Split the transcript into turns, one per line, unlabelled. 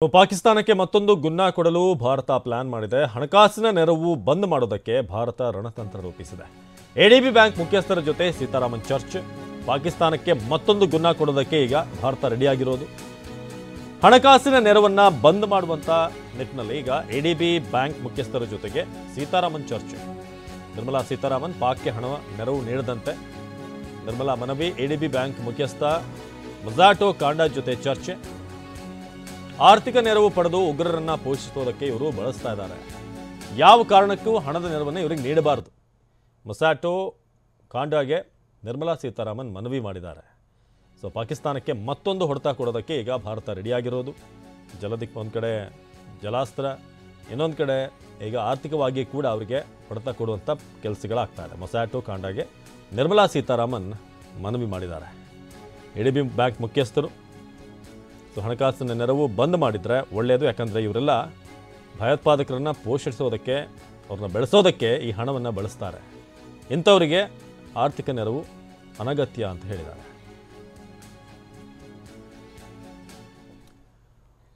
ಪಾಕಿಸ್ತಾನಕ್ಕೆ ಮತ್ತೊಂದು ಗುನ್ನ ಕೊಡಲು ಭಾರತ ಪ್ಲಾನ್ ಮಾಡಿದೆ. ಹಣಕಾಸಿನ ನೆರವು ಬಂದ್ ಮಾಡೋದಕ್ಕೆ ಭಾರತ ರಣತಂತ್ರ ರೂಪಿಸಿದೆ. ಎಡಿಬಿ ಬ್ಯಾಂಕ್ ಮುಖ್ಯಸ್ಥರ ಜೊತೆ ಸೀತಾರಾಮನ್ ಚರ್ಚೆ. ಪಾಕಿಸ್ತಾನಕ್ಕೆ ಮತ್ತೊಂದು ಗುನ್ನ ಕೊಡೋದಕ್ಕೆ ಈಗ ಭಾರತ ರೆಡಿಯಾಗಿರೋದು. ಹಣಕಾಸಿನ ನೆರವನ್ನ ಬಂದ್ ಮಾಡುವಂತ ನಿಟ್ಟಿನಲ್ಲಿ ಈಗ ಎಡಿಬಿ ಬ್ಯಾಂಕ್ ಮುಖ್ಯಸ್ಥರ ಜೊತೆಗೆ ಸೀತಾರಾಮನ್ ಚರ್ಚೆ. ನಿರ್ಮಲಾ ಸೀತಾರಾಮನ್ ಪಾಕ್ಗೆ ಹಣ ನೆರವು ನೀಡದಂತೆ ನಿರ್ಮಲಾ ಮನವಿ. ಎಡಿಬಿ ಬ್ಯಾಂಕ್ ಮುಖ್ಯಸ್ಥ ಮೊಜಾಟೋ ಕಾಂಡಾ ಜೊತೆ ಚರ್ಚೆ. ಆರ್ಥಿಕ ನೆರವು ಪಡೆದು ಉಗ್ರರನ್ನ ಪೋಷಿಸೋದಕ್ಕೆ ಇವರು ಬಳಸ್ತಾ ಇದ್ದಾರೆ. ಯಾವ ಕಾರಣಕ್ಕೂ ಹಣದ ನೆರವನ್ನು ಇವರಿಗೆ ನೀಡಬಾರದು. ಮೊಸಾಟೋ ಕಾಂಡಾಗೆ ನಿರ್ಮಲಾ ಸೀತಾರಾಮನ್ ಮನವಿ ಮಾಡಿದ್ದಾರೆ. ಸೊ ಪಾಕಿಸ್ತಾನಕ್ಕೆ ಮತ್ತೊಂದು ಹೊಡೆತ ಕೊಡೋದಕ್ಕೆ ಈಗ ಭಾರತ ರೆಡಿಯಾಗಿರೋದು. ಜಲದಿಕ್ ಒಂದು ಕಡೆ ಜಲಾಸ್ತ್ರ, ಇನ್ನೊಂದು ಕಡೆ ಈಗ ಆರ್ಥಿಕವಾಗಿ ಕೂಡ ಅವರಿಗೆ ಹೊಡೆತ ಕೊಡುವಂಥ ಕೆಲಸಗಳಾಗ್ತಾ ಇದೆ. ಮೊಸಾಟೋ ಕಾಂಡಾಗೆ ನಿರ್ಮಲಾ ಸೀತಾರಾಮನ್ ಮನವಿ ಮಾಡಿದ್ದಾರೆ. ಎಡಿಬಿ ಬ್ಯಾಂಕ್ ಮುಖ್ಯಸ್ಥರು ಹಣಕಾಸಿನ ನೆರವು ಬಂದ್ ಮಾಡಿದರೆ ಒಳ್ಳೆಯದು. ಯಾಕಂದರೆ ಇವರೆಲ್ಲ ಭಯೋತ್ಪಾದಕರನ್ನು ಪೋಷಿಸೋದಕ್ಕೆ, ಅವ್ರನ್ನ ಬೆಳೆಸೋದಕ್ಕೆ ಈ ಹಣವನ್ನು ಬಳಸ್ತಾರೆ. ಇಂಥವರಿಗೆ ಆರ್ಥಿಕ ನೆರವು ಅನಗತ್ಯ ಅಂತ ಹೇಳಿದ್ದಾರೆ.